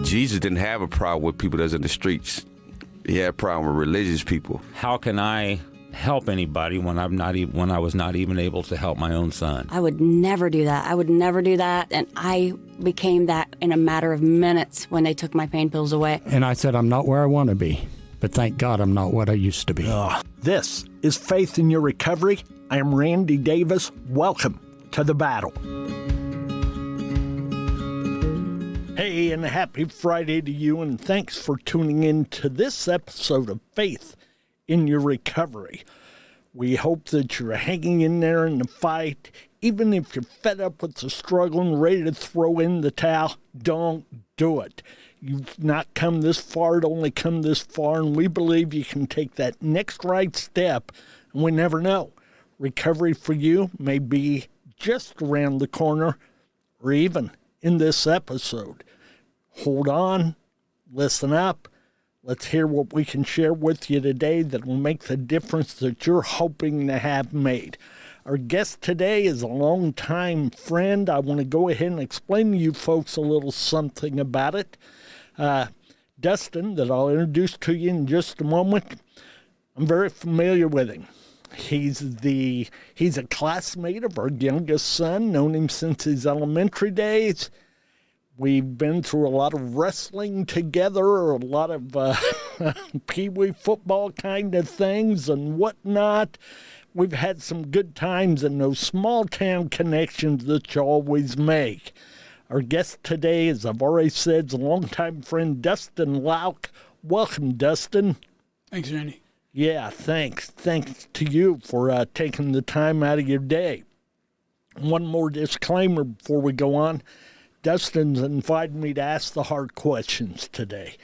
Jesus didn't have a problem with people that's in the streets. He had a problem with religious people. How can I help anybody when I was not even able to help my own son? I would never do that. And I became that in a matter of minutes when they took my pain pills away. And I said, I'm not where I want to be, but thank God I'm not what I used to be. This is Faith in Your Recovery. I am Randy Davis. Welcome to the battle. Hey, and happy Friday to you, and thanks for tuning in to this episode of Faith in Your Recovery. We hope that you're hanging in there in the fight. Even if you're fed up with the struggle and ready to throw in the towel, don't do it. You've not come this far to only come this far, and we believe you can take that next right step, and we never know. Recovery for you may be just around the corner or even in this episode. Hold on, listen up. Let's hear what we can share with you today that will make the difference that you're hoping to have made. Our guest today is a longtime friend. I want to go ahead and explain to you folks a little something about it. Dustin, that I'll introduce to you in just a moment. I'm very familiar with him. He's a classmate of our youngest son, known him since his elementary days. We've been through a lot of wrestling together, a lot of pee-wee football kind of things and whatnot. We've had some good times and those small-town connections that you always make. Our guest today, as I've already said, is a longtime friend, Dustin Louck. Welcome, Dustin. Thanks, Randy. Yeah, thanks. Thanks to you for taking the time out of your day. One more disclaimer before we go on. Dustin's invited me to ask the hard questions today,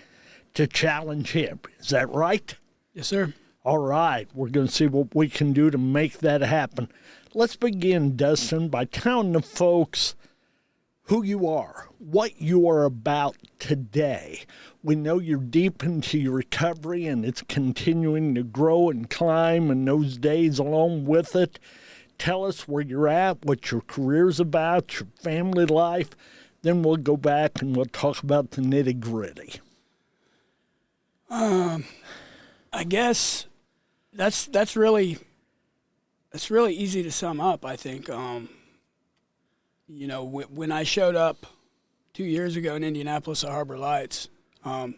to challenge him. Is that right? Yes, sir. All right. We're going to see what we can do to make that happen. Let's begin, Dustin, by telling the folks who you are, what you are about today. We know you're deep into your recovery, and it's continuing to grow and climb, and those days along with it. Tell us where you're at, what your career's about, your family life. Then we'll go back and we'll talk about the nitty-gritty. I guess that's really easy to sum up, I think. When I showed up 2 years ago in Indianapolis at Harbor Lights, I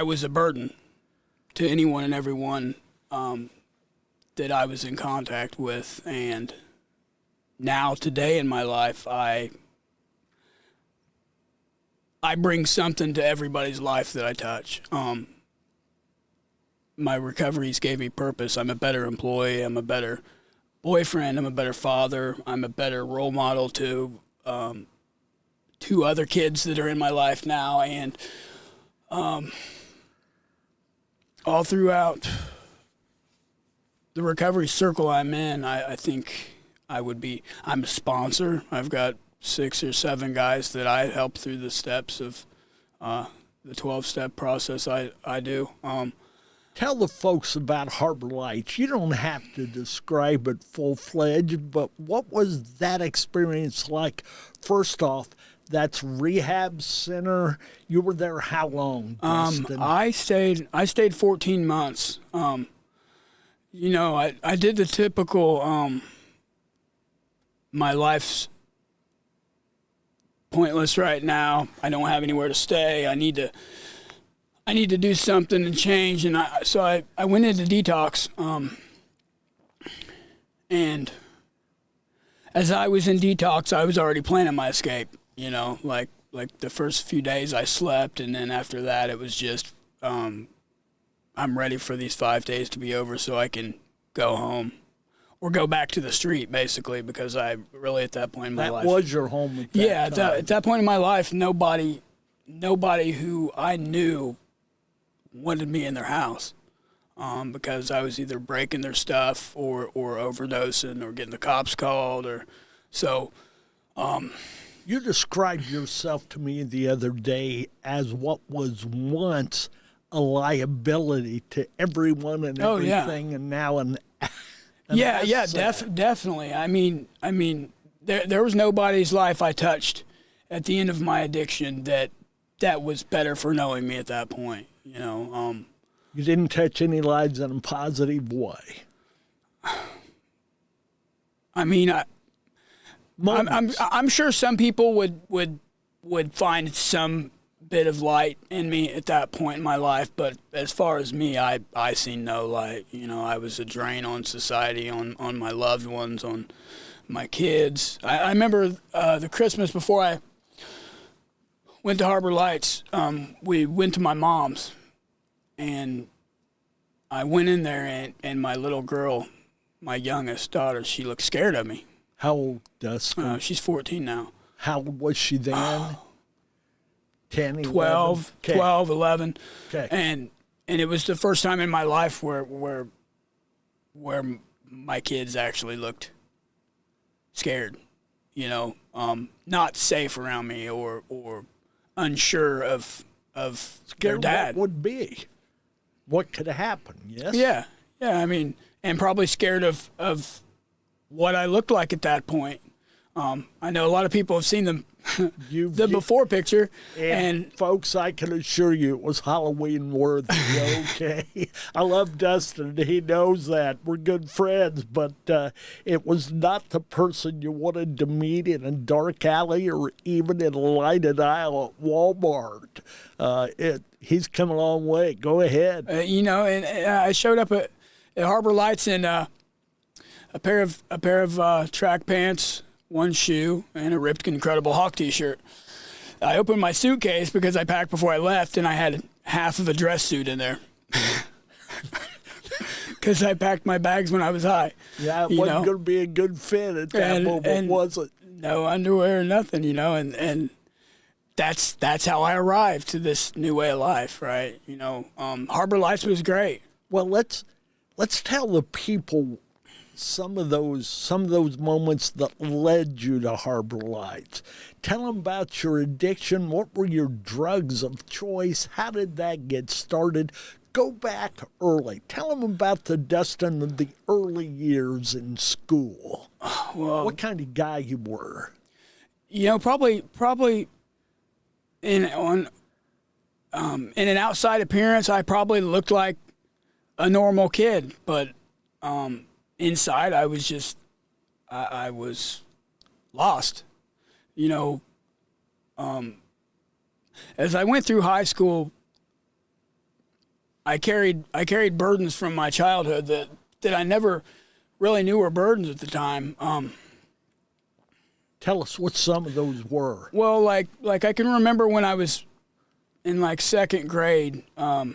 was a burden to anyone and everyone that I was in contact with. And now, today in my life, I bring something to everybody's life that I touch. My recoveries gave me purpose. I'm a better employee. I'm a better boyfriend. I'm a better father. I'm a better role model to two other kids that are in my life now. And all throughout the recovery circle I'm in, I think I'm a sponsor. I've got 6 or 7 guys that I help through the steps of the 12-step process I do. Tell the folks about Harbor Lights. You don't have to describe it full-fledged, but what was that experience like? First off, that's rehab center. You were there how long, Dustin? I stayed 14 months. I did the typical my life's pointless right now. I don't have anywhere to stay. I need to do something and change. And so I went into detox. And as I was in detox, I was already planning my escape. Like the first few days I slept, and then after that it was just I'm ready for these 5 days to be over so I can go home. Or go back to the street, basically, because I really, at that point in my life... That was your home at that time. At that point in my life, nobody who I knew wanted me in their house because I was either breaking their stuff or overdosing or getting the cops called. You described yourself to me the other day as what was once a liability to everyone and everything, and now an definitely. I mean, there was nobody's life I touched at the end of my addiction that was better for knowing me at that point. You know, You didn't touch any lives in a positive way. I mean, Moments. I'm sure some people would find some bit of light in me at that point in my life, but as far as me, I seen no light. You know, I was a drain on society, on my loved ones, on my kids. I remember the Christmas before I went to Harbor Lights, we went to my mom's, and I went in there, and my little girl, my youngest daughter, she looked scared of me. How old, Dustin? She's 14 now. How old was she then? 10, 11? 12, Okay. 12, 11. Okay. And it was the first time in my life where my kids actually looked scared, you know, not safe around me or unsure of their Scared dad. what would be? What could have happened, yes? Yeah. I mean, and probably scared of what I looked like at that point. I know a lot of people have seen the before picture, and folks, I can assure you it was Halloween worthy, okay? I love Dustin. He knows that. We're good friends, but it was not the person you wanted to meet in a dark alley or even in a lighted aisle at Walmart. He's come a long way. Go ahead. you know, and I showed up at Harbor Lights in a pair of track pants, one shoe, and a ripped Incredible Hawk T-shirt. I opened my suitcase because I packed before I left, and I had half of a dress suit in there. Because I packed my bags when I was high. Yeah, it wasn't going to be a good fit at that moment, was it? No underwear or nothing, you know, and that's how I arrived to this new way of life, right? You know, Harbor Lights was great. Well, let's tell the people some of those moments that led you to Harbor Lights. Tell them about your addiction. What were your drugs of choice? How did that get started? Go back early. Tell them about the Dustin of the early years in school. Well, What kind of guy you were? you know, probably in an outside appearance, I probably looked like a normal kid, but inside, I was just, I was lost. You know, as I went through high school, I carried burdens from my childhood that I never really knew were burdens at the time. Tell us what some of those were. Well, like I can remember when I was in like second grade, and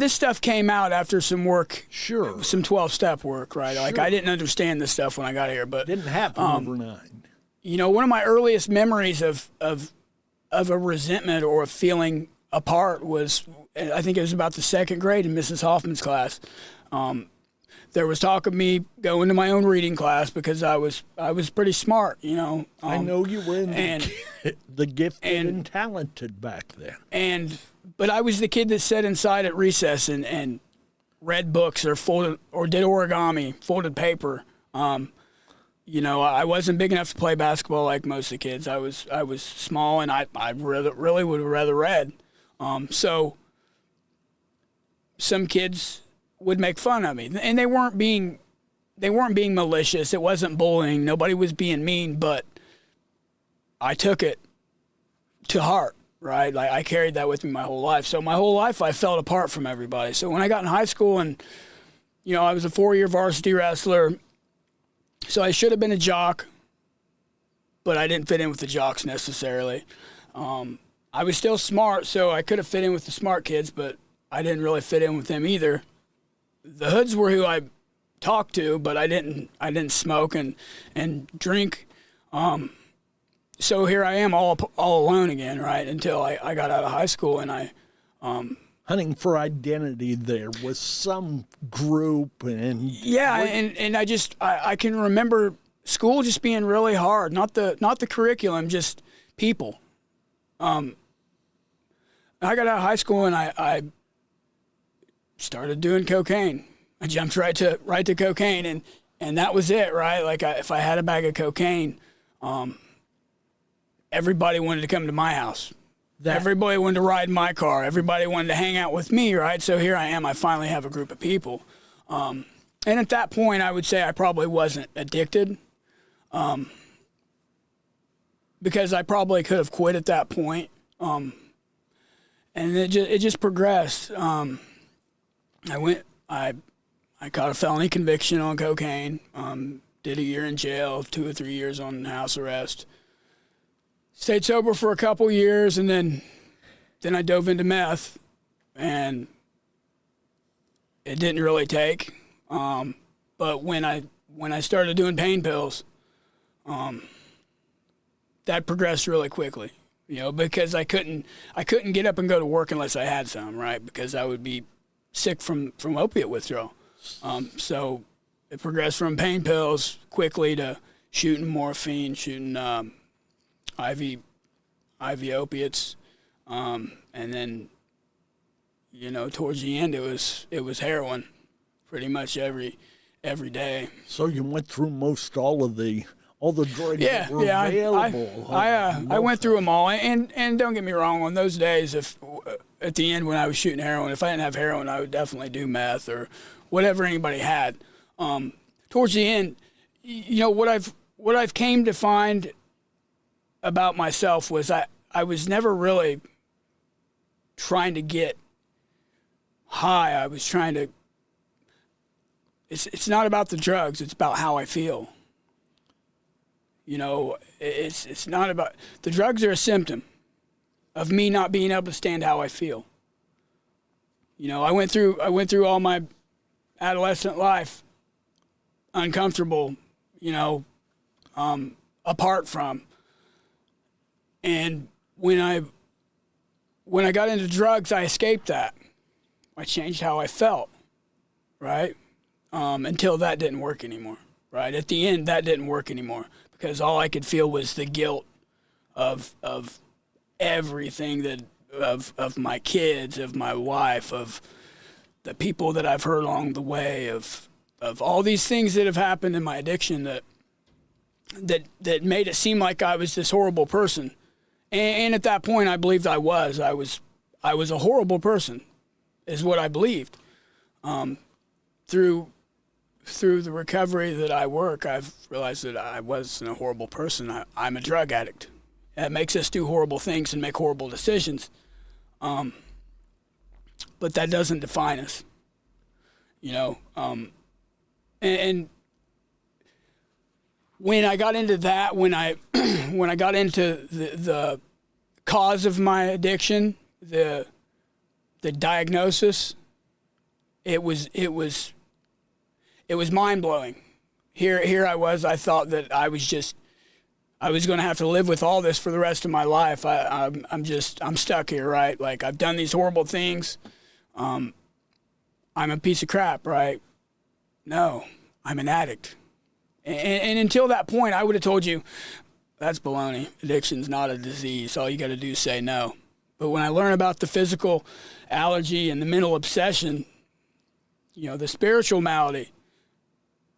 this stuff came out after some work, Sure. some 12-step work, right? Like Sure. I didn't understand this stuff when I got here, but Didn't happen overnight. you know, one of my earliest memories of a resentment or a feeling apart was, I think it was about the second grade in Mrs. Hoffman's class. There was talk of me going to my own reading class because I was pretty smart, you know. I know you were in and- the gifted and talented back then. But I was the kid that sat inside at recess and read books or did origami, folded paper. You know, I wasn't big enough to play basketball like most of the kids. I was small, and I really would have rather read. So some kids would make fun of me, and they weren't being malicious. It wasn't bullying. Nobody was being mean, but I took it to heart. Right, like I carried that with me my whole life. So my whole life I felt apart from everybody. So when I got in high school, and you know, I was a 4-year varsity wrestler, so I should have been a jock, but I didn't fit in with the jocks necessarily. I was still smart, so I could have fit in with the smart kids, but I didn't really fit in with them either. The hoods were who I talked to, but I didn't smoke and drink. So here I am all alone again, right, until I got out of high school, and I Hunting for identity there with some group and and I can remember school just being really hard, not the curriculum, just people. I got out of high school and I started doing cocaine. I jumped right to cocaine, and that was it, right? Like if I had a bag of cocaine, everybody wanted to come to my house. Everybody wanted to ride in my car. Everybody wanted to hang out with me, right? So here I am. I finally have a group of people. And at that point, I would say I probably wasn't addicted, because I probably could have quit at that point. And it just progressed. I caught a felony conviction on cocaine. Did a year in jail, 2 or 3 years on house arrest. Stayed sober for a couple years, and then I dove into meth, and it didn't really take. But when I started doing pain pills, that progressed really quickly. Because I couldn't get up and go to work unless I had some, right? Because I would be sick from opiate withdrawal. So it progressed from pain pills quickly to shooting morphine, shooting IV opiates, and then towards the end it was heroin, pretty much every day. So you went through most all the drugs that were available. I went through them all, and don't get me wrong. On those days, if at the end when I was shooting heroin, if I didn't have heroin, I would definitely do meth or whatever anybody had. Towards the end, what I've came to find about myself was I was never really trying to get high. I was trying to. It's not about the drugs. It's about how I feel. It's not about the drugs are a symptom of me not being able to stand how I feel. I went through all my adolescent life uncomfortable, apart from. And when I got into drugs, I escaped that. I changed how I felt, right? Until that didn't work anymore, right? At the end, that didn't work anymore because all I could feel was the guilt of everything of my kids, of my wife, of the people that I've hurt along the way, of all these things that have happened in my addiction that made it seem like I was this horrible person. And at that point, I believed I was a horrible person, is what I believed. Through the recovery that I work, I've realized that I wasn't a horrible person. I'm a drug addict. That makes us do horrible things and make horrible decisions. But that doesn't define us, And when I got into that, when I got into the cause of my addiction, the diagnosis, it was mind blowing. Here I was. I thought that I was going to have to live with all this for the rest of my life. I'm stuck here, right? Like I've done these horrible things. I'm a piece of crap, right? No, I'm an addict. And until that point, I would have told you, that's baloney. Addiction's not a disease. All you got to do is say no. But when I learn about the physical allergy and the mental obsession, the spiritual malady,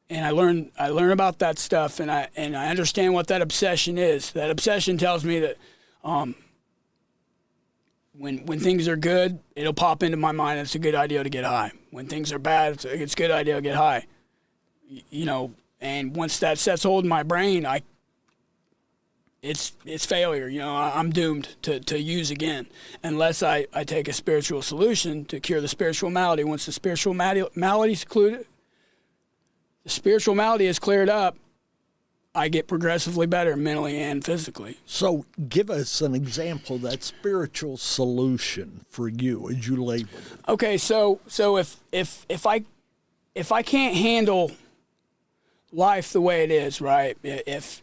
and I learn about that stuff, and I understand what that obsession is. That obsession tells me that when things are good, it'll pop into my mind. It's a good idea to get high. When things are bad, it's a good idea to get high. And once that sets hold in my brain, it's failure. I'm doomed to use again unless I take a spiritual solution to cure the spiritual malady. Once the spiritual malady is cleared up, I get progressively better mentally and physically. So give us an example of that spiritual solution for you as you label it. Okay, so if I can't handle life the way it is, right? If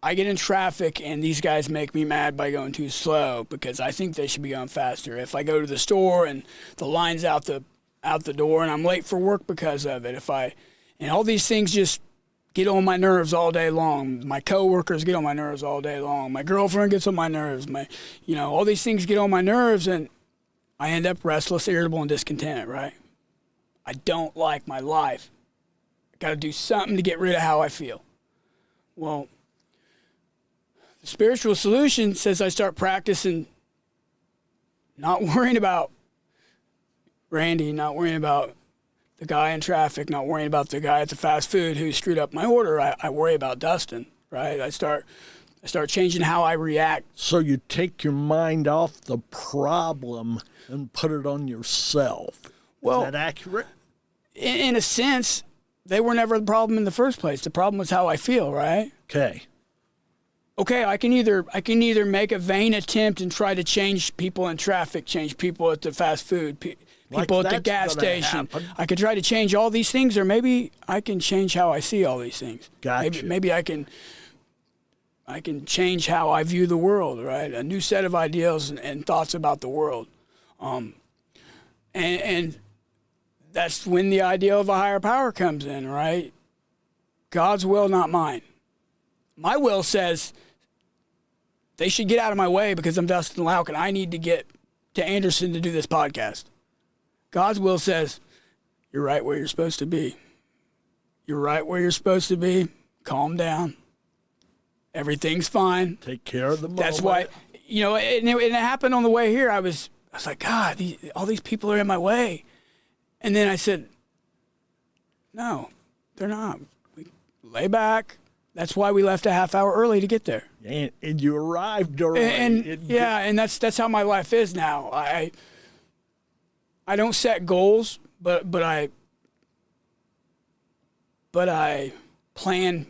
I get in traffic and these guys make me mad by going too slow because I think they should be going faster. If I go to the store and the line's out the door and I'm late for work because of it. And all these things just get on my nerves all day long. My coworkers get on my nerves all day long. My girlfriend gets on my nerves. All these things get on my nerves, and I end up restless, irritable, and discontent, right? I don't like my life. I got to do something to get rid of how I feel. Well, the spiritual solution says I start practicing not worrying about Randy, not worrying about the guy in traffic, not worrying about the guy at the fast food who screwed up my order. I worry about Dustin, right? I start changing how I react. So you take your mind off the problem and put it on yourself. Well, is that accurate? In a sense, they were never the problem in the first place. The problem was how I feel, right? Okay, I can either make a vain attempt and try to change people in traffic, change people at the fast food, people at the gas station. Happen. I could try to change all these things, or maybe I can change how I see all these things. Gotcha. Maybe I can change how I view the world, right? A new set of ideals and thoughts about the world. And that's when the idea of a higher power comes in, right? God's will, not mine. My will says they should get out of my way because I'm Dustin Louck and I need to get to Anderson to do this podcast. God's will says, you're right where you're supposed to be. You're right where you're supposed to be. Calm down. Everything's fine. take care of the moment. That's why, and it happened on the way here. I was like, God, all these people are in my way. And then I said, no, they're not. Lay back. That's why we left a half hour early to get there. And you arrived early. And that's how my life is now. I don't set goals, but I plan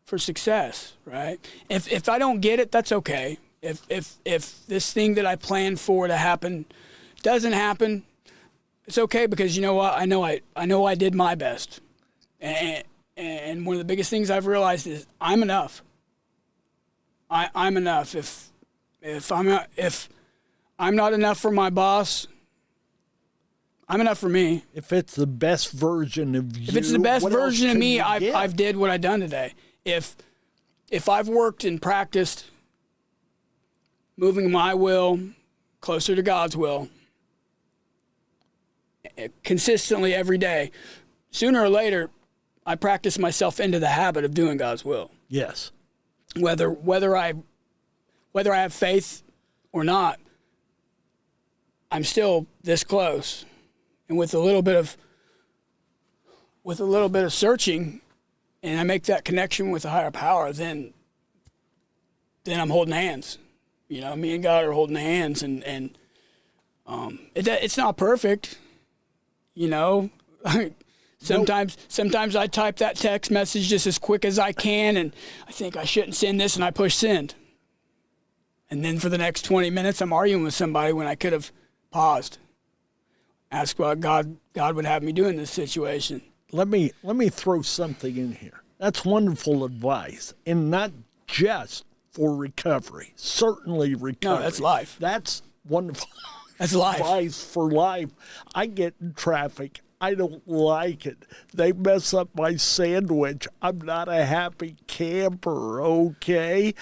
for success, right? If I don't get it, that's okay. If this thing that I planned for to happen doesn't happen, it's okay because you know what? I know I did my best. And one of the biggest things I've realized is I'm enough. I'm enough. If I'm not enough for my boss, I'm enough for me. If it's the best version of you, If it's the best what version else of can me, you give? I've did what I've done today. If I've worked and practiced moving my will closer to God's will consistently every day, sooner or later, I practice myself into the habit of doing God's will. Yes. Whether I have faith or not, I'm still this close. And with a little bit of searching, and I make that connection with a higher power, then I'm holding hands. Me and God are holding hands, and it's not perfect. Sometimes I type that text message just as quick as I can, and I think I shouldn't send this, and I push send. And then for the next 20 minutes, I'm arguing with somebody when I could have paused, asked what God would have me do in this situation. Let me throw something in here. That's wonderful advice, and not just for recovery. Certainly recovery. No, that's life. That's wonderful. That's life. Advice for life. I get in traffic. I don't like it. They mess up my sandwich. I'm not a happy camper, okay?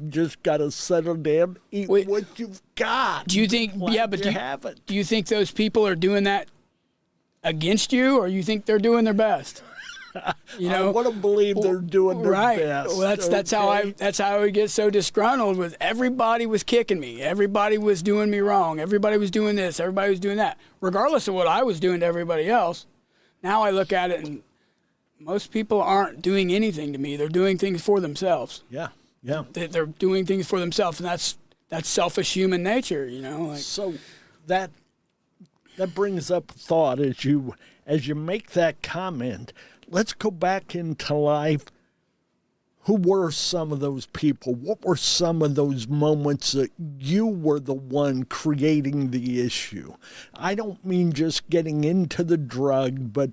Just got to settle down, eat what you've got. Do you think, do you think those people are doing that against you, or you think they're doing their best? I want to believe they're doing their best. Well, that's how I would get so disgruntled with everybody was kicking me. Everybody was doing me wrong. Everybody was doing this. Everybody was doing that. Regardless of what I was doing to everybody else, now I look at it and most people aren't doing anything to me. They're doing things for themselves. Yeah. They're doing things for themselves, and that's selfish human nature, So that brings up a thought as you make that comment. Let's go back into life. Who were some of those people? What were some of those moments that you were the one creating the issue? I don't mean just getting into the drug, but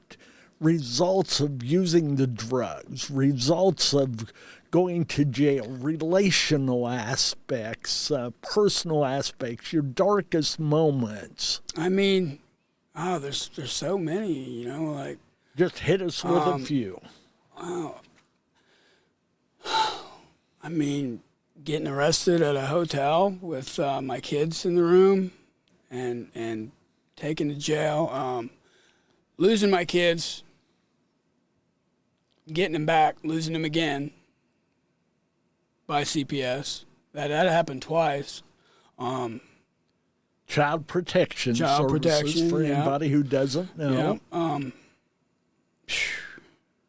results of using the drugs, results of going to jail, relational aspects, personal aspects, your darkest moments. I mean, there's so many, Just hit us with a few. I mean, getting arrested at a hotel with my kids in the room and taken to jail, losing my kids, getting him back, losing him again by CPS. That happened twice. Child protection services for anybody who doesn't know.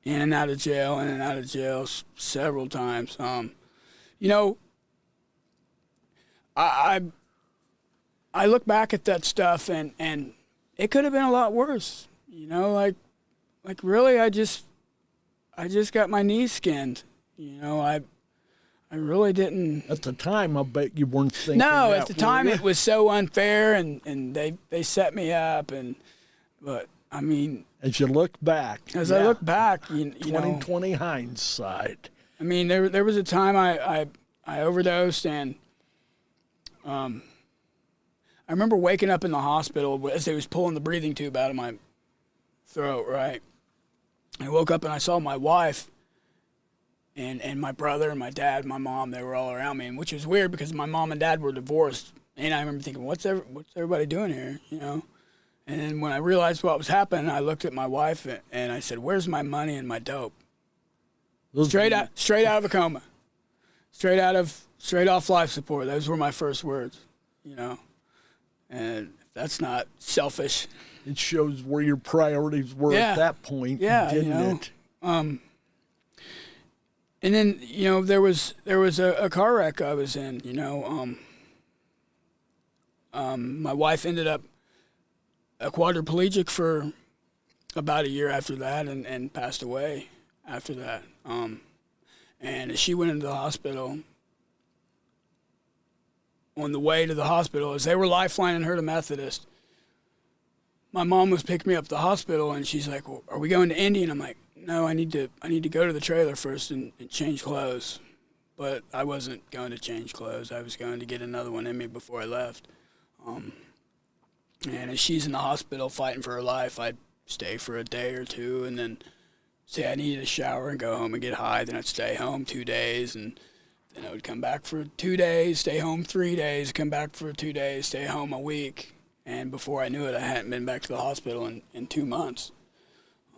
In and out of jail several times. I look back at that stuff and it could have been a lot worse. Like really, I just got my knees skinned. I really didn't. At the time, I bet you weren't thinking. No, that, at the time were you? it was so unfair, and they set me up, but I mean, as you look back, I look back, you know, 2020 hindsight. I mean, there was a time I overdosed, and I remember waking up in the hospital as they was pulling the breathing tube out of my throat. Right, I woke up and I saw my wife. And my brother and my dad, my mom, they were all around me, which was weird because my mom and dad were divorced. And I remember thinking, what's everybody doing here, And then when I realized what was happening, I looked at my wife and I said, "Where's my money and my dope?" Straight out of a coma, straight off life support. Those were my first words, And that's not selfish. It shows where your priorities were at that point, didn't it? And then, there was a car wreck I was in, my wife ended up a quadriplegic for about a year after that and passed away after that. And as she went into the hospital, on the way to the hospital, as they were lifelining her to Methodist, my mom was picking me up at the hospital and she's like, "Well, are we going to Indy?" And I'm like, "No, I need to go to the trailer first and change clothes." But I wasn't going to change clothes. I was going to get another one in me before I left. And as she's in the hospital fighting for her life, I'd stay for a day or two and then say I needed a shower and go home and get high. Then I'd stay home 2 days and then I would come back for 2 days, stay home 3 days, come back for 2 days, stay home a week. And before I knew it, I hadn't been back to the hospital in 2 months.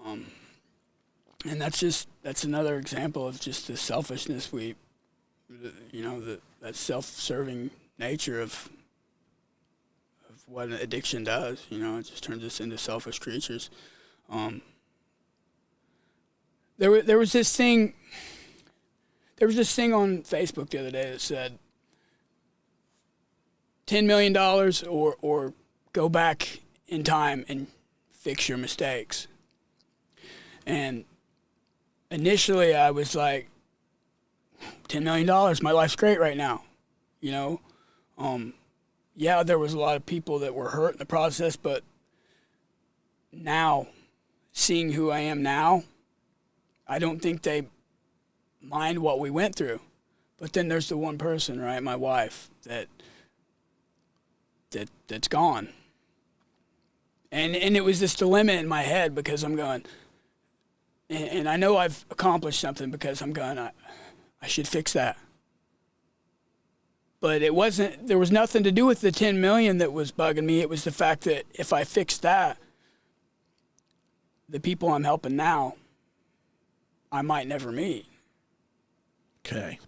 And that's another example of just the selfishness that self-serving nature of what an addiction does. It just turns us into selfish creatures. There was this thing on Facebook the other day that said $10 million or go back in time and fix your mistakes. And initially, I was like, $10 million, my life's great right now, Yeah, there was a lot of people that were hurt in the process, but now, seeing who I am now, I don't think they mind what we went through. But then there's the one person, right, my wife, that's gone. And it was this dilemma in my head because I'm going, and I know I've accomplished something because I'm going, I should fix that. But there was nothing to do with the 10 million that was bugging me. It was the fact that if I fixed that, the people I'm helping now, I might never meet. Okay.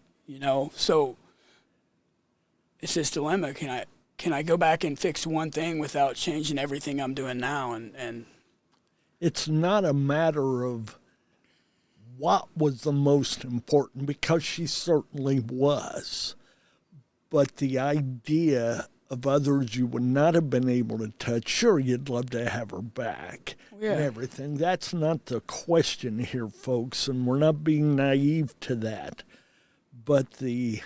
So it's this dilemma. Can I go back and fix one thing without changing everything I'm doing now? And it's not a matter of what was the most important, because she certainly was. But the idea of others you would not have been able to touch, sure, you'd love to have her back and everything. That's not the question here, folks, and we're not being naive to that. But the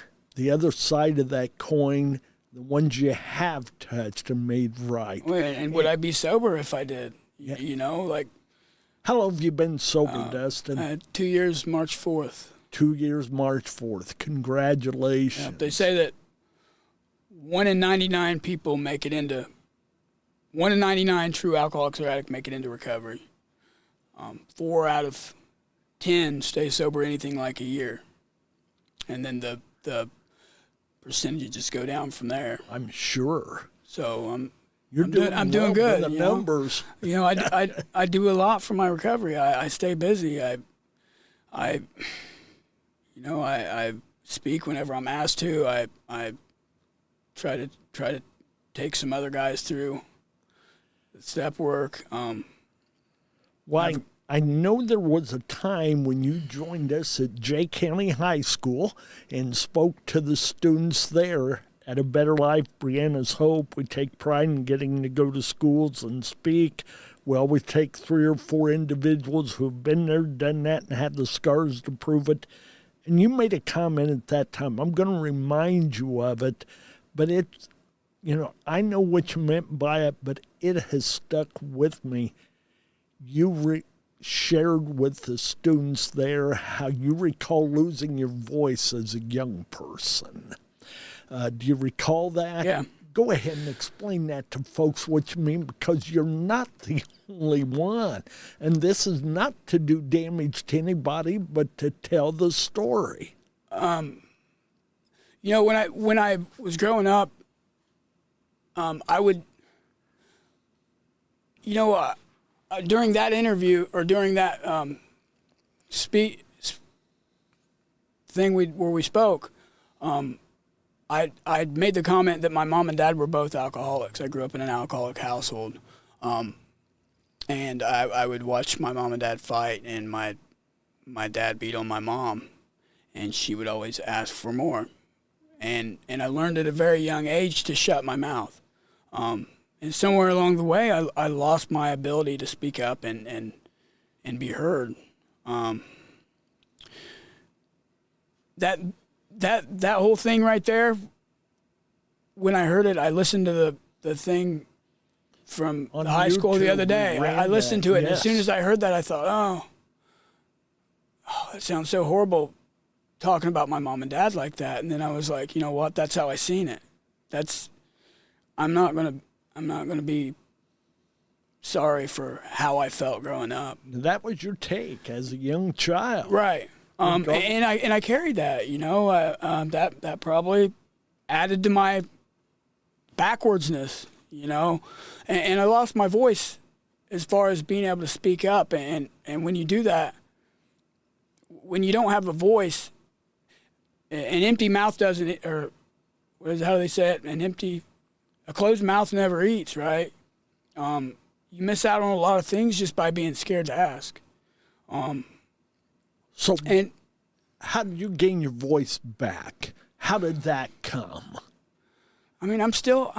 other side of that coin, the ones you have touched and made right. And would I be sober if I did? Yeah. How long have you been sober, Dustin? 2 years, March 4th. 2 years, March 4th. Congratulations. Yeah, they say that 1 in 99 people make it into, 1 in 99 true alcoholics or addicts make it into recovery. 4 out of 10 stay sober anything like a year. And then the percentages go down from there. I'm sure. So I'm doing good. The numbers. I do a lot for my recovery. I stay busy. I speak whenever I'm asked to. I try to take some other guys through the step work. Well, I know there was a time when you joined us at Jay County High School and spoke to the students there at A Better Life, Brianna's Hope. We take pride in getting to go to schools and speak. We always take 3 or 4 individuals who have been there, done that, and have the scars to prove it. And you made a comment at that time. I'm going to remind you of it, but it's, I know what you meant by it, but it has stuck with me. You shared with the students there how you recall losing your voice as a young person. Do you recall that? Yeah. Go ahead and explain that to folks what you mean, because you're not the only one. And this is not to do damage to anybody, but to tell the story. When I was growing up, I would, during that interview or during that thing where we spoke, I'd made the comment that my mom and dad were both alcoholics. I grew up in an alcoholic household, and I would watch my mom and dad fight, and my dad beat on my mom, and she would always ask for more, and I learned at a very young age to shut my mouth. And somewhere along the way, I lost my ability to speak up and be heard. That whole thing right there, when I heard it, I listened to the thing from On the high school the YouTube, other day. we ran I listened to it, that, and as soon yes. as I heard that, I thought, oh, that sounds so horrible, talking about my mom and dad like that. And then I was like, you know what? That's how I seen it. I'm not gonna be sorry for how I felt growing up. That was your take as a young child. Right. And I carried that, that probably added to my backwardsness, and I lost my voice as far as being able to speak up. And when you do that, when you don't have a voice, an empty mouth doesn't, or how do they say it? A closed mouth never eats, right? You miss out on a lot of things just by being scared to ask. So, And how did you gain your voice back? How did that come? I mean, I'm still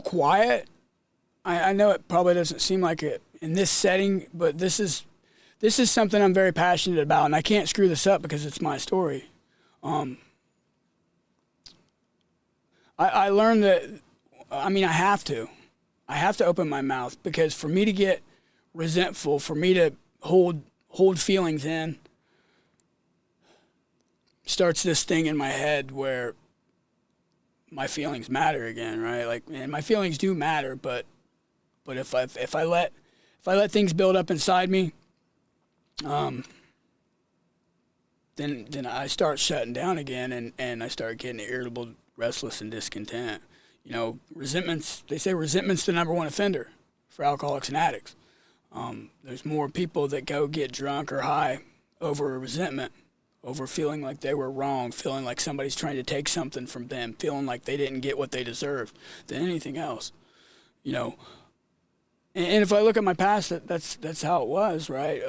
quiet. I know it probably doesn't seem like it in this setting, but this is something I'm very passionate about, and I can't screw this up because it's my story. I learned that, I have to open my mouth, because for me to get resentful, for me to hold feelings in, starts this thing in my head where my feelings matter again, right? Like, and my feelings do matter, but if I let things build up inside me, then I start shutting down again, and I start getting irritable, restless, and discontent. They say resentment's the number one offender for alcoholics and addicts. There's more people that go get drunk or high over resentment, over feeling like they were wrong, feeling like somebody's trying to take something from them, feeling like they didn't get what they deserved, than anything else. And if I look at my past, that's how it was, right?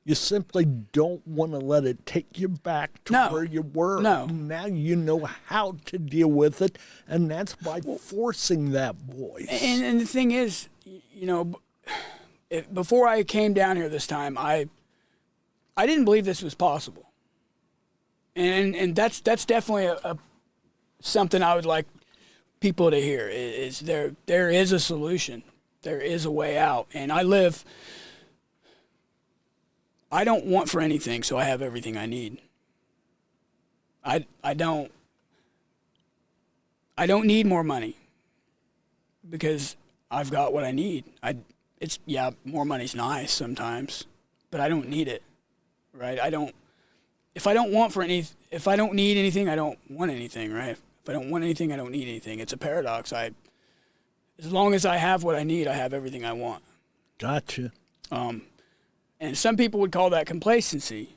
You simply don't want to let it take you back to No. where you were. No. Now you know how to deal with it, and that's by forcing that voice. And the thing is, before I came down here this time, I didn't believe this was possible. And that's definitely something I would like people to hear, is there is a solution. There is a way out. And I don't want for anything, so I have everything I need. I don't need more money, because I've got what I need. More money's nice sometimes, but I don't need it, right? If I don't need anything, I don't want anything, right? If I don't want anything, I don't need anything. It's a paradox. As long as I have what I need, I have everything I want. Gotcha. And some people would call that complacency,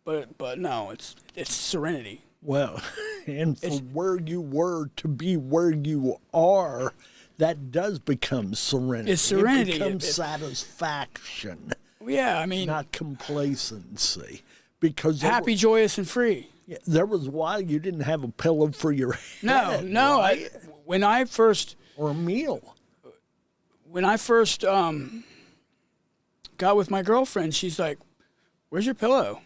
but no, it's serenity. Well, and for where you were to be where you are, that does become serenity. It's serenity. It becomes satisfaction. Yeah, I mean, not complacency. Because happy, joyous, and free. Yeah, there was a while you didn't have a pillow for your head. No. Right? When I first or a meal. When I first got with my girlfriend, she's like, "Where's your pillow?"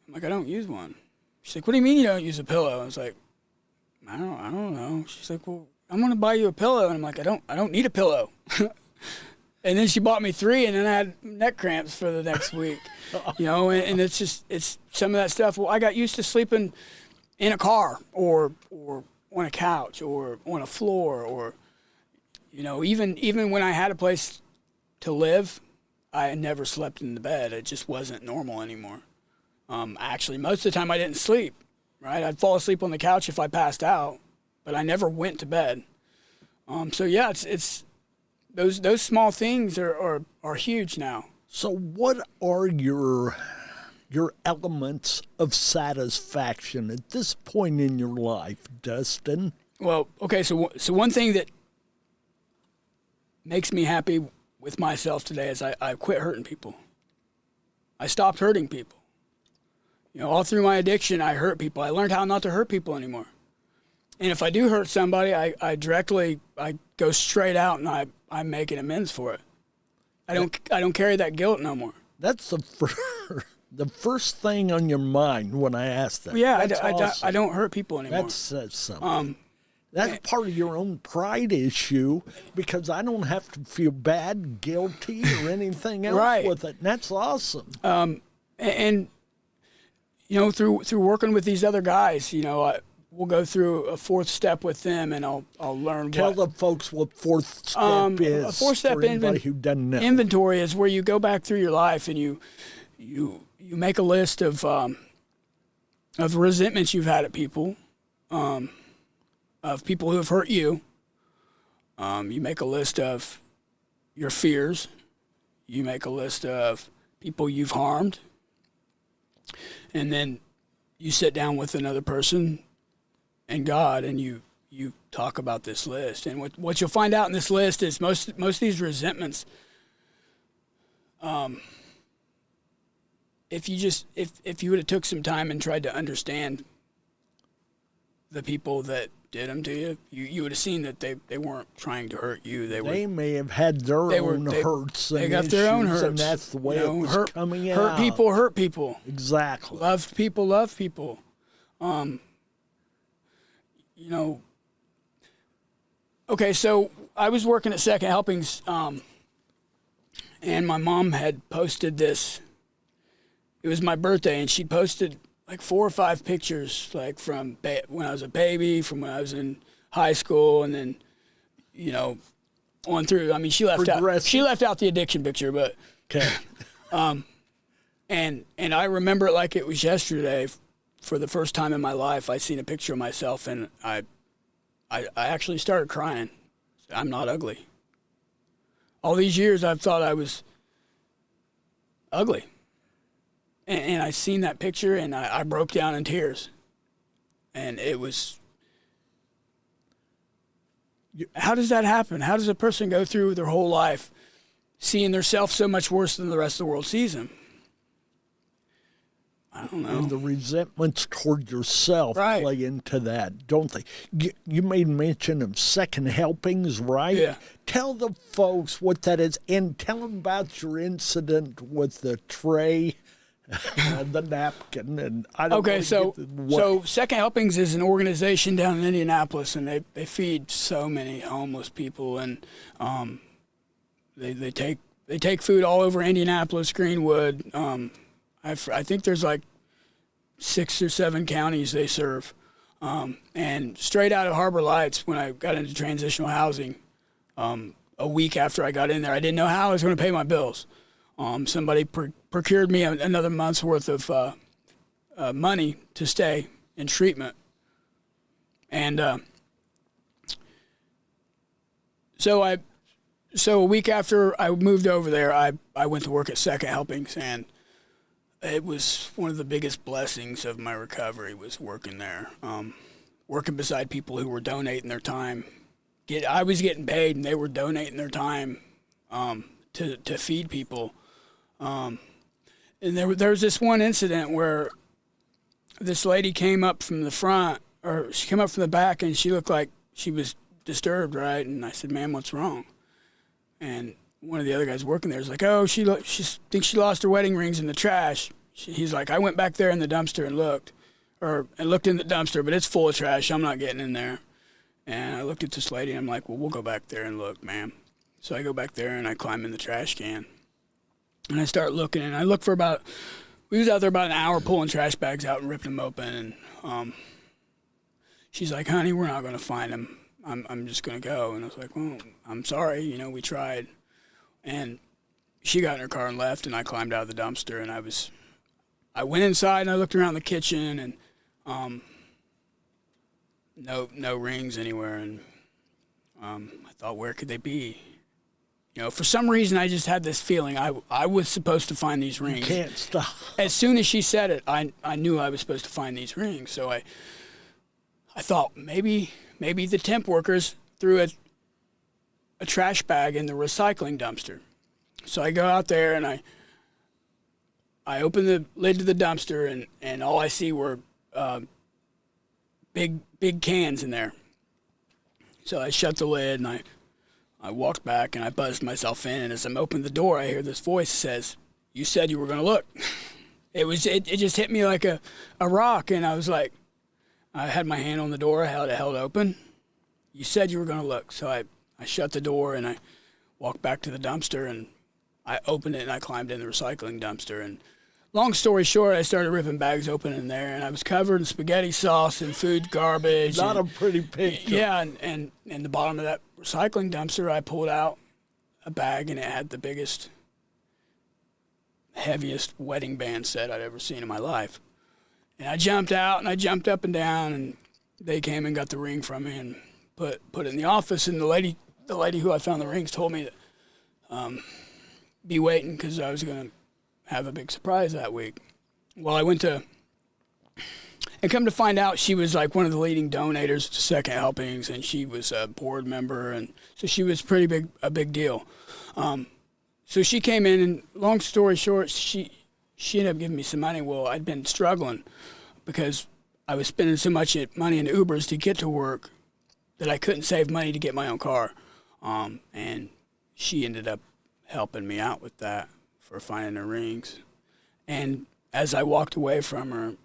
I'm like, "I don't use one." She's like, "What do you mean you don't use a pillow?" I was like, I don't know. She's like, "Well, I'm gonna buy you a pillow," and I'm like, I don't need a pillow. And then she bought me 3, and then I had neck cramps for the next week. And it's some of that stuff. Well, I got used to sleeping in a car or on a couch or on a floor or, even when I had a place to live, I never slept in the bed. It just wasn't normal anymore. Actually, most of the time I didn't sleep, right? I'd fall asleep on the couch if I passed out, but I never went to bed. It's those small things are huge now. So what are your elements of satisfaction at this point in your life, Dustin? Well, okay, so one thing that makes me happy with myself today is I quit hurting people. I stopped hurting people. All through my addiction, I hurt people. I learned how not to hurt people anymore. And if I do hurt somebody, I go straight out and I'm making amends for it. I don't carry that guilt no more. That's the first thing on your mind when I ask that. Yeah, awesome. I don't hurt people anymore. That says something. That's part of your own pride issue because I don't have to feel bad, guilty, or anything else with it. And that's awesome. And through working with these other guys, we'll go through a 4th step with them, and I'll learn. Tell the folks what 4th step is. A 4th step who doesn't know. Inventory is where you go back through your life and you make a list of resentments you've had at people, of people who have hurt you. You make a list of your fears. You make a list of people you've harmed, and then you sit down with another person and God, and you talk about this list. And what you'll find out in this list is most of these resentments, if you would have took some time and tried to understand the people that did them to you, you would have seen that they weren't trying to hurt you. They may have had their own hurts. They got their own hurts, and that's the way it was coming out. Hurt people. Exactly. Love people. Okay, so I was working at Second Helpings, and my mom had posted this. It was my birthday, and she posted like 4 or 5 pictures, like from when I was a baby, from when I was in high school, and then, on through. I mean, she left out the addiction picture, but okay. And I remember it like it was yesterday. For the first time in my life, I seen a picture of myself, and I actually started crying. I'm not ugly. All these years, I've thought I was ugly. And I seen that picture, and I broke down in tears. And it was... How does that happen? How does a person go through their whole life seeing themselves so much worse than the rest of the world sees them? I don't know. And the resentments toward yourself play into that, don't they? You made mention of Second Helpings, right? Yeah. Tell the folks what that is, and tell them about your incident with the tray, the napkin, and I don't know. Okay, so Second Helpings is an organization down in Indianapolis, and they feed so many homeless people, and they take food all over Indianapolis, Greenwood. I think there's like 6 or 7 counties they serve. And straight out of Harbor Lights, when I got into transitional housing, a week after I got in there, I didn't know how I was going to pay my bills. Somebody procured me another month's worth of money to stay in treatment. And so a week after I moved over there, I went to work at Second Helpings, and it was one of the biggest blessings of my recovery was working there. Working beside people who were donating their time. I was getting paid, and they were donating their time to feed people. And there was this one incident where this lady came up from the front, or she came up from the back, and she looked like she was disturbed, right? And I said, "Ma'am, what's wrong?" And one of the other guys working there is like, "Oh, she thinks she lost her wedding rings in the trash." He's like, "I went back there in the dumpster and looked in the dumpster, but it's full of trash. I'm not getting in there." And I looked at this lady, and I'm like, "Well, we'll go back there and look, ma'am." So I go back there, and I climb in the trash can. And I start looking, and I look for we was out there about an hour pulling trash bags out and ripping them open. And she's like, "Honey, we're not going to find them. I'm just going to go." And I was like, "Well, I'm sorry. We tried." And she got in her car and left, and I climbed out of the dumpster, and I went inside, and I looked around the kitchen, and no rings anywhere. And I thought, where could they be? For some reason, I just had this feeling I was supposed to find these rings. You can't stop. As soon as she said it, I knew I was supposed to find these rings. So I thought maybe the temp workers threw a trash bag in the recycling dumpster. So I go out there, and I open the lid to the dumpster, and all I see were big cans in there. So I shut the lid, and I walked back, and I buzzed myself in, and as I'm opening the door, I hear this voice says, "You said you were going to look." It just hit me like a rock, and I was like, I had my hand on the door, I held it open. "You said you were going to look." So I shut the door, and I walked back to the dumpster, and I opened it, and I climbed in the recycling dumpster. And long story short, I started ripping bags open in there, and I was covered in spaghetti sauce and food garbage. Not a pretty picture. Yeah, and in the bottom of that recycling dumpster, I pulled out a bag, and it had the biggest, heaviest wedding band set I'd ever seen in my life. And I jumped out, and I jumped up and down, and they came and got the ring from me and put it in the office. And the lady who I found the rings told me to be waiting because I was going to have a big surprise that week. Well, I went to, and come to find out, she was like one of the leading donators to Second Helpings, and she was a board member, and so she was a big deal. So she came in, and long story short, she ended up giving me some money. Well, I'd been struggling because I was spending so much money in Ubers to get to work that I couldn't save money to get my own car. And she ended up helping me out with that for finding her rings. And as I walked away from her,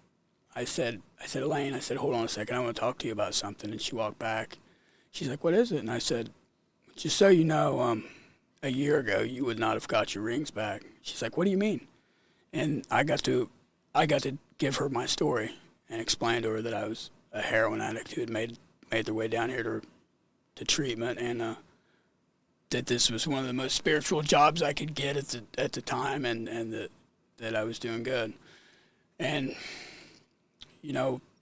I said, "Elaine," I said, "hold on a second, I want to talk to you about something." And she walked back. She's like, "What is it?" And I said, "Just so you know, a year ago, you would not have got your rings back." She's like, "What do you mean?" And I got to give her my story and explain to her that I was a heroin addict who had made their way down here to treatment, and that this was one of the most spiritual jobs I could get at the time, and that I was doing good. And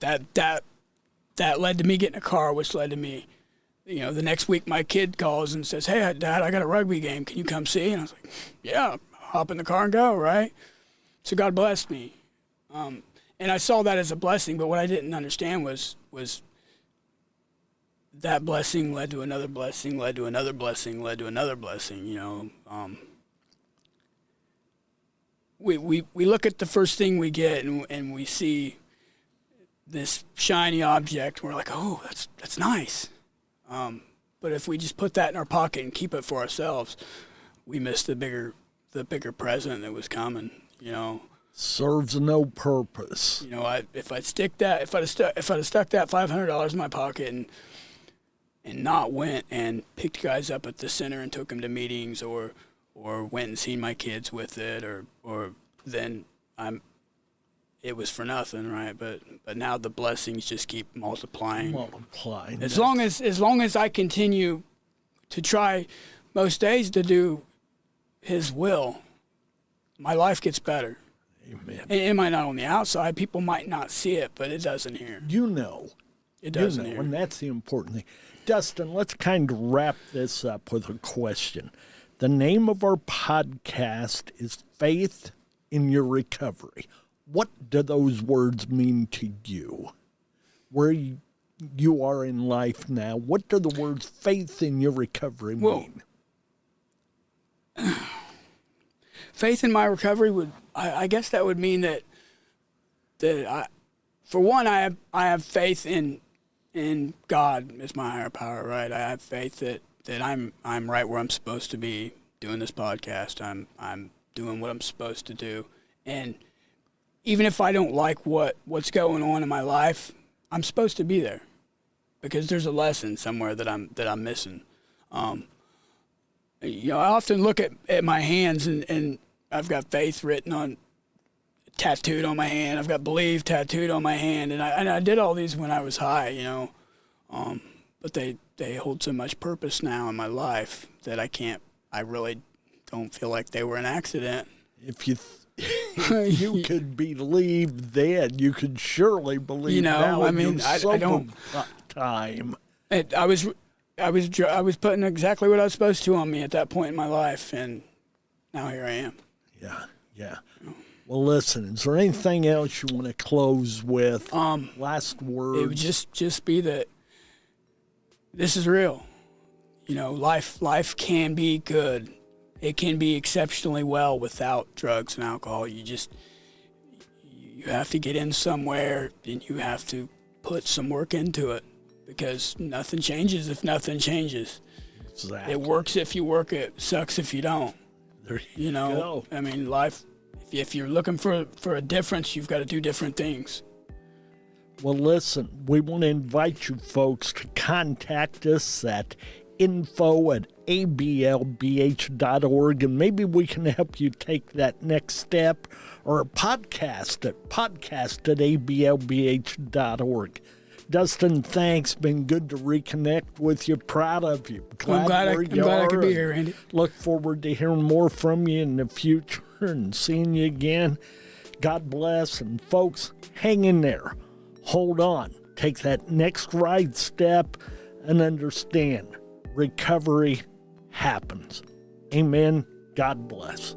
that led to me getting a car, which led to me, the next week my kid calls and says, "Hey, Dad, I got a rugby game. Can you come see?" And I was like, "Yeah, hop in the car and go," right? So God blessed me. And I saw that as a blessing, but what I didn't understand was that blessing led to another blessing, led to another blessing, led to another blessing, We look at the first thing we get, and we see this shiny object, and we're like, "Oh, that's nice." But if we just put that in our pocket and keep it for ourselves, we miss the bigger present that was coming. Serves no purpose. If I'd stuck that $500 in my pocket and not went and picked guys up at the center and took them to meetings, or went and seen my kids with it, or then it was for nothing, right? But now the blessings just keep multiplying. As long as I continue to try most days to do His will, my life gets better. Amen. And it might not on the outside. People might not see it, but it does in here. It doesn't. And that's the important thing. Dustin, let's kind of wrap this up with a question. The name of our podcast is Faith in Your Recovery. What do those words mean to you? Where you are in life now, what do the words faith in your recovery mean? Faith in my recovery I guess that would mean that I, for one, I have faith in God as my higher power, right? I have faith that I'm right where I'm supposed to be doing this podcast. I'm doing what I'm supposed to do, and even if I don't like what's going on in my life, I'm supposed to be there because there's a lesson somewhere that I'm missing. I often look at my hands and I've got faith tattooed on my hand. I've got believe tattooed on my hand, and I did all these when I was high, but they hold so much purpose now in my life that I really don't feel like they were an accident. If you could believe then, you could surely believe now. I mean, I don't. Time. I was putting exactly what I was supposed to on me at that point in my life, and now here I am. Yeah. Well, listen, is there anything else you want to close with? Last words? It would just be that this is real. Life can be good. It can be exceptionally well without drugs and alcohol. You have to get in somewhere, and you have to put some work into it because nothing changes if nothing changes. Exactly. It works if you work it, sucks if you don't. There you go. I mean, life, if you're looking for a difference, you've got to do different things. Well, listen, we want to invite you folks to contact us at info@ablbh.org, and maybe we can help you take that next step, or a podcast at podcast@ablbh.org. Dustin, thanks. Been good to reconnect with you. Proud of you. I'm glad I could be here, Randy. Look forward to hearing more from you in the future and seeing you again. God bless. And folks, hang in there. Hold on. Take that next right step and understand recovery happens. Amen. God bless.